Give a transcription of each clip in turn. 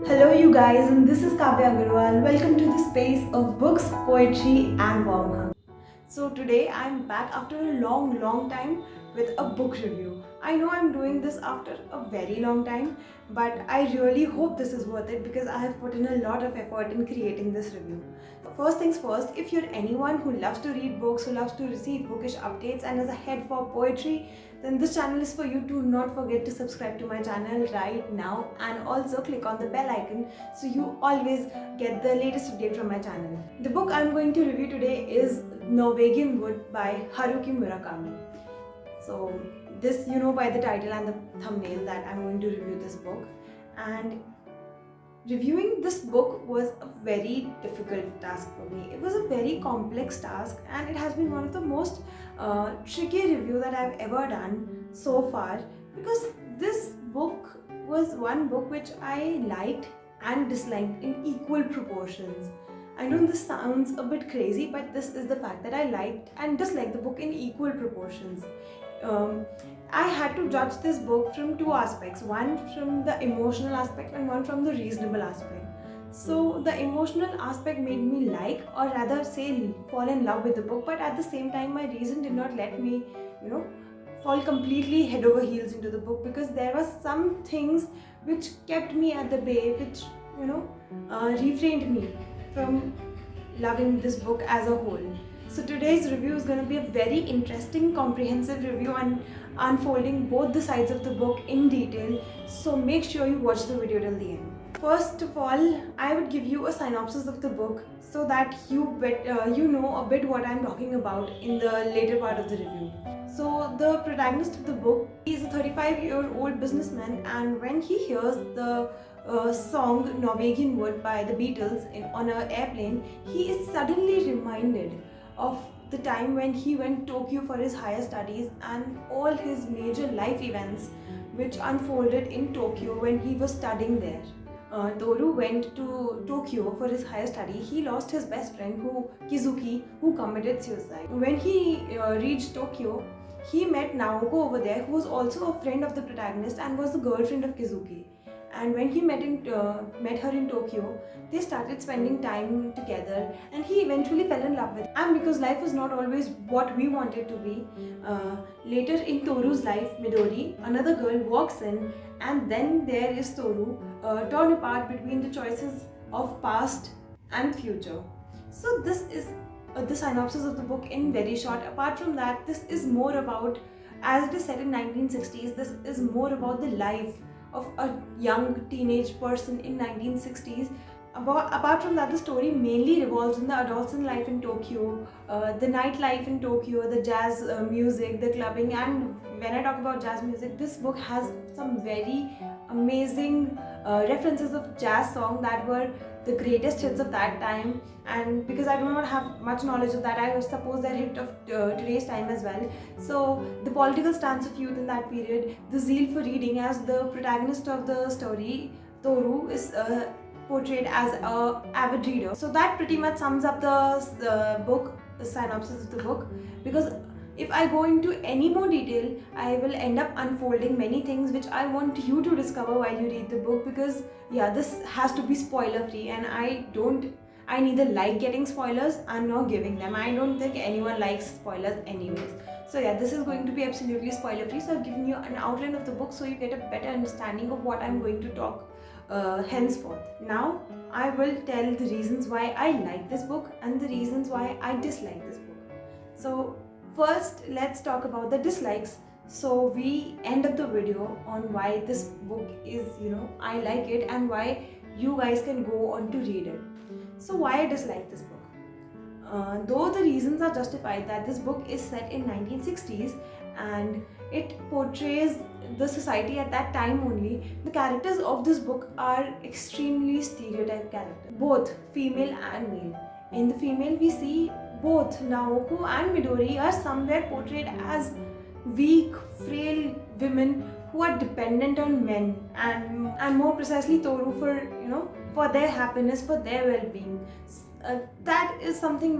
Hello, you guys, and this is Kavya Agarwal. Welcome to the space of books, poetry, and warm hug. So, today I'm back after a long time with a book review. I know I'm doing this after a very long time, but I really hope this is worth it because I have put in a lot of effort in creating this review. First things first, if you're anyone who loves to read books, who loves to receive bookish updates, and has a head for poetry, then this channel is for you. Do not forget to subscribe to my channel right now and also click on the bell icon so you always get the latest update from my channel. The book I'm going to review today is Norwegian Wood by Haruki Murakami. So this you know by the title and the thumbnail that I'm going to review this book, and reviewing this book was a very difficult task for me. It was a very complex task and it has been one of the most tricky review that I've ever done so far, because this book was one book which I liked and disliked in equal proportions. I know this sounds a bit crazy, but this is the fact that I liked and disliked the book in equal proportions. I had to judge this book from two aspects, one from the emotional aspect and one from the reasonable aspect. So the emotional aspect made me like, or rather say fall in love with the book, but at the same time my reason did not let me, fall completely head over heels into the book, because there were some things which kept me at the bay, which refrained me from loving this book as a whole. So today's review is going to be a very interesting, comprehensive review and unfolding both the sides of the book in detail. So make sure you watch the video till the end. First of all, I would give you a synopsis of the book so that you know a bit what I'm talking about in the later part of the review. So the protagonist of the book is a 35-year-old businessman, and when he hears the song Norwegian Wood by the Beatles on an airplane, he is suddenly reminded of the time when he went to Tokyo for his higher studies and all his major life events which unfolded in Tokyo when he was studying there. Toru went to Tokyo for his higher study. He lost his best friend, Kizuki, who committed suicide. When he reached Tokyo, he met Naoko over there, who was also a friend of the protagonist and was the girlfriend of Kizuki. And when he met her in Tokyo, they started spending time together, and he eventually fell in love with her. And because life is not always what we want it to be, later in Toru's life, Midori, another girl, walks in, and then there is Toru, torn apart between the choices of past and future. So this is the synopsis of the book in very short. Apart from that, this is more about, as it is set in 1960s, this is more about the life of a young teenage person in 1960s. Apart from that, the story mainly revolves in the adolescent life in Tokyo, the nightlife in Tokyo, the jazz music, the clubbing. And when I talk about jazz music, this book has some very amazing references of jazz songs that were the greatest hits of that time. And because I do not have much knowledge of that, I suppose they're hit of today's time as well. So the political stance of youth in that period, the zeal for reading, as the protagonist of the story, Toru, is portrayed as a avid reader. So that pretty much sums up the book, the synopsis of the book, because if I go into any more detail, I will end up unfolding many things which I want you to discover while you read the book, because this has to be spoiler free, and I neither like getting spoilers and nor giving them. I don't think anyone likes spoilers anyways. So this is going to be absolutely spoiler free. So I've given you an outline of the book so you get a better understanding of what I'm going to talk henceforth. Now I will tell the reasons why I like this book and the reasons why I dislike this book. So first, let's talk about the dislikes. So we end up the video on why this book is, I like it, and why you guys can go on to read it. So why I dislike this book? Though the reasons are justified, that this book is set in 1960s and it portrays the society at that time only, the characters of this book are extremely stereotyped characters, both female and male. In the female, we see both Naoko and Midori are somewhere portrayed as weak, frail women who are dependent on men, and more precisely Toru for their happiness, for their well-being. That is something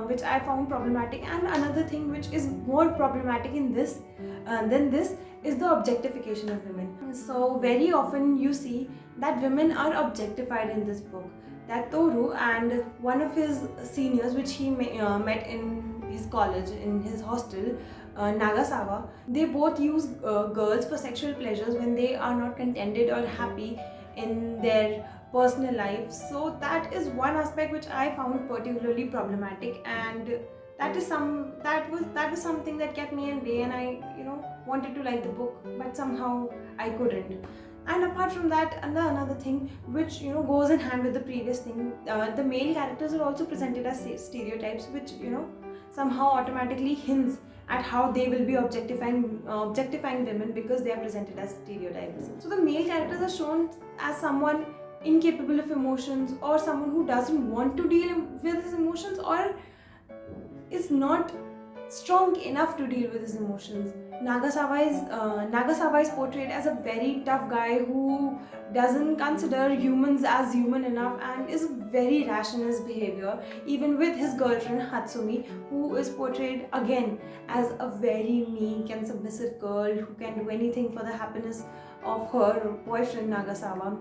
which I found problematic. And another thing which is more problematic in this than this is the objectification of women. So very often you see that women are objectified in this book. That Toru and one of his seniors, which he met in his college, in his hostel, Nagasawa, they both use girls for sexual pleasures when they are not contented or happy in their personal life. So that is one aspect which I found particularly problematic, and that was something that kept me in bay, and I wanted to like the book, but somehow I couldn't. And apart from that, another thing which goes in hand with the previous thing, the male characters are also presented as stereotypes, which somehow automatically hints at how they will be objectifying women because they are presented as stereotypes. So the male characters are shown as someone incapable of emotions, or someone who doesn't want to deal with his emotions, or is not strong enough to deal with his emotions. Nagasawa is portrayed as a very tough guy who doesn't consider humans as human enough and is very rash in his behavior, even with his girlfriend Hatsumi, who is portrayed again as a very meek and submissive girl who can do anything for the happiness of her boyfriend Nagasawa.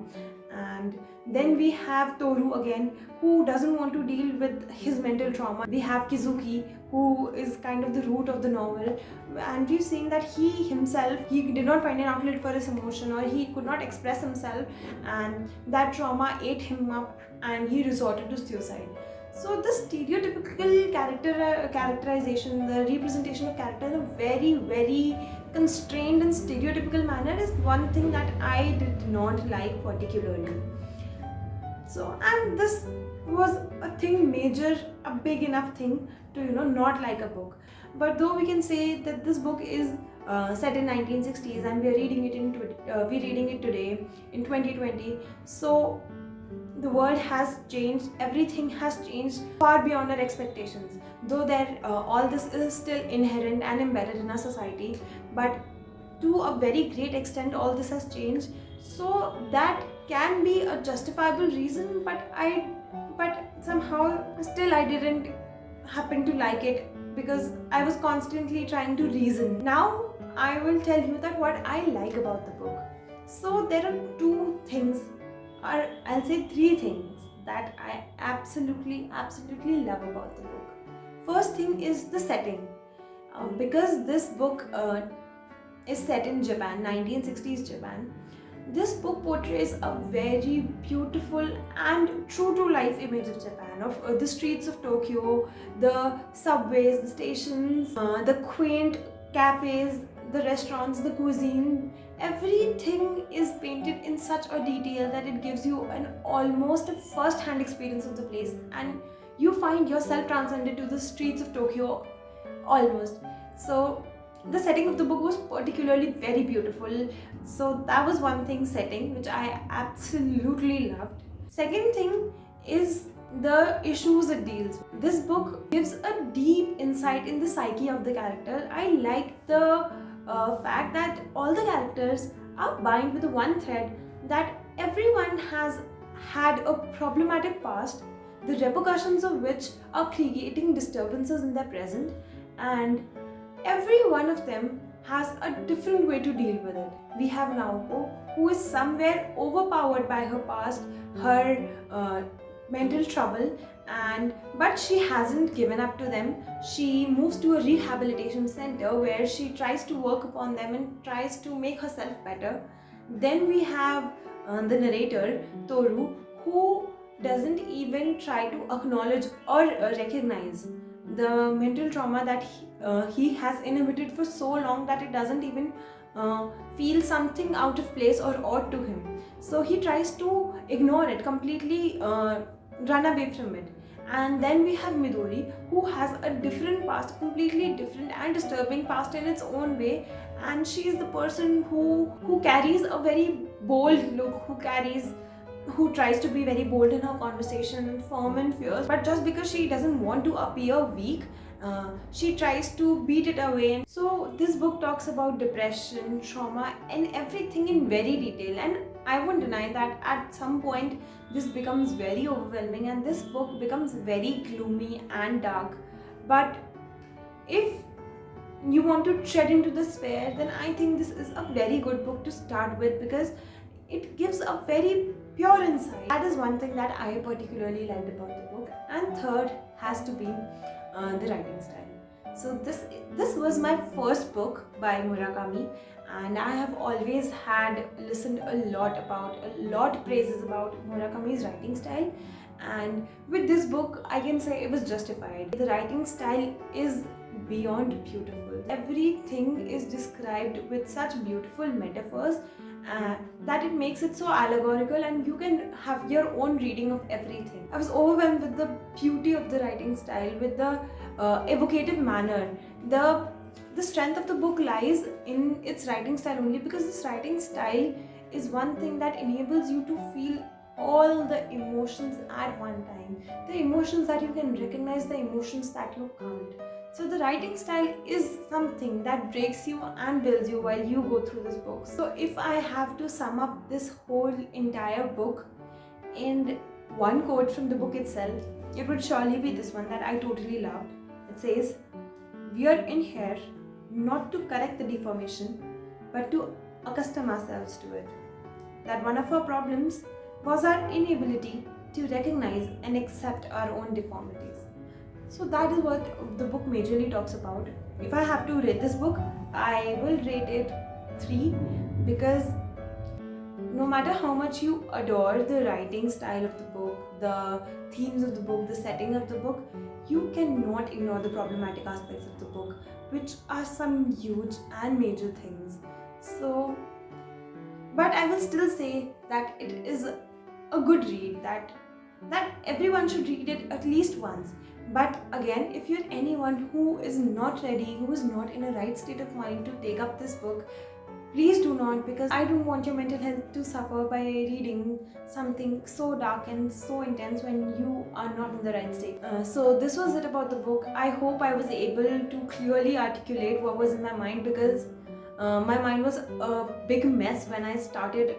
And then we have Toru again, who doesn't want to deal with his mental trauma. We have Kizuki, who is kind of the root of the novel, and we've seen that he did not find an outlet for his emotion, or he could not express himself, and that trauma ate him up and he resorted to suicide. So the stereotypical characterization, the representation of character in a very, very constrained and stereotypical manner is one thing that I did not like particularly. So, and this was a big enough thing to not like a book. But though we can say that this book is set in 1960s and we are reading it today in 2020, so the world has changed, everything has changed far beyond our expectations. Though all this is still inherent and embedded in our society, but to a very great extent all this has changed. So that can be a justifiable reason, but somehow still I didn't happen to like it because I was constantly trying to reason. Now I will tell you that what I like about the book. So there are two things, or I'll say three things, that I absolutely love about the book. First thing is the setting. Because this book is set in Japan, 1960s Japan, this book portrays a very beautiful and true to life image of Japan, of the streets of Tokyo, the subways, the stations, the quaint cafes, the restaurants, the cuisine. Everything is painted in such a detail that it gives you an almost a first-hand experience of the place, and you find yourself transcended to the streets of Tokyo almost. So the setting of the book was particularly very beautiful. So that was one thing, setting, which I absolutely loved. Second thing is the issues it deals with. This book gives a deep insight in the psyche of the character. I like the fact that all the characters are bound with one thread, that everyone has had a problematic past, the repercussions of which are creating disturbances in their present, and every one of them has a different way to deal with it. We have Naoko, who is somewhere overpowered by her past, her mental trouble, but she hasn't given up to them. She moves to a rehabilitation center where she tries to work upon them and tries to make herself better. Then we have the narrator, Toru, who doesn't even try to acknowledge or recognize the mental trauma that he has inhibited for so long that it doesn't even feel something out of place or odd to him. So he tries to ignore it completely, run away from it. And then we have Midori, who has a different past, completely different and disturbing past in its own way, and she is the person who carries a very bold look, who tries to be very bold in her conversation and firm and fierce, but just because she doesn't want to appear weak, she tries to beat it away. So this book talks about depression, trauma, and everything in very detail, and I won't deny that at some point this becomes very overwhelming and this book becomes very gloomy and dark. But if you want to tread into the sphere, then I think this is a very good book to start with because it gives a very pure insight. That is one thing that I particularly liked about the book. And third has to be the writing style. So this was my first book by Murakami, and I have always had listened a lot praises about Murakami's writing style. And with this book, I can say it was justified. The writing style is beyond beautiful. Everything is described with such beautiful metaphors that it makes it so allegorical, and you can have your own reading of everything. I was overwhelmed with the beauty of the writing style, with the evocative manner. The strength of the book lies in its writing style only, because this writing style is one thing that enables you to feel all the emotions at one time. The emotions that you can recognize, the emotions that you can't. So the writing style is something that breaks you and builds you while you go through this book. So if I have to sum up this whole entire book in one quote from the book itself, it would surely be this one that I totally loved. It says, "We are in here not to correct the deformation, but to accustom ourselves to it. That one of our problems was our inability to recognize and accept our own deformities." So that is what the book majorly talks about. If I have to rate this book, I will rate it 3, because no matter how much you adore the writing style of the book, the themes of the book, the setting of the book, you cannot ignore the problematic aspects of the book, which are some huge and major things. So, but I will still say that it is a good read, that everyone should read it at least once. But again, if you're anyone who is not ready, who is not in a right state of mind to take up this book, please do not, because I don't want your mental health to suffer by reading something so dark and so intense when you are not in the right state. So this was it about the book. I hope I was able to clearly articulate what was in my mind, because my mind was a big mess when I started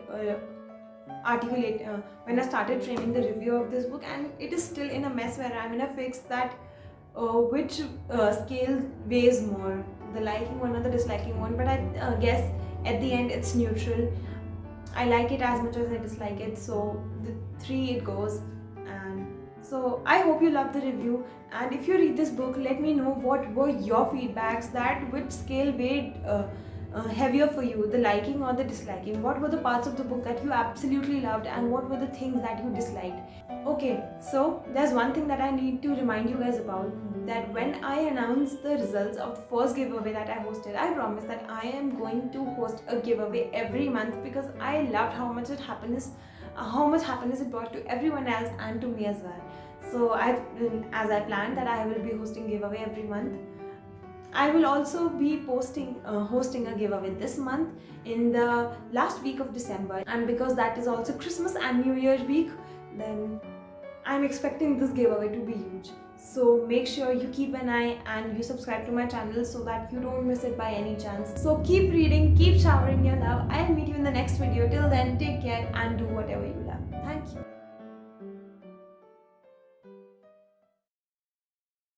when I started framing the review of this book, and it is still in a mess where I'm in a fix that which scale weighs more, the liking one or the disliking one. But I guess at the end it's neutral. I like it as much as I dislike it, so the 3 it goes. And so I hope you love the review, and if you read this book, let me know what were your feedbacks, that which scale weighed heavier for you, the liking or the disliking. What were the parts of the book that you absolutely loved, and what were the things that you disliked? Okay, so there's one thing that I need to remind you guys about, that when I announce the results of the first giveaway that I hosted, I promised that I am going to host a giveaway every month, because I loved how much happiness it brought to everyone else and to me as well. So as I planned that I will be hosting giveaway every month. I will also be hosting a giveaway this month in the last week of December, and because that is also Christmas and New Year week, then I'm expecting this giveaway to be huge. So make sure you keep an eye and you subscribe to my channel so that you don't miss it by any chance. So keep reading, keep showering your love. I'll meet you in the next video. Till then, take care and do whatever you love. Thank you.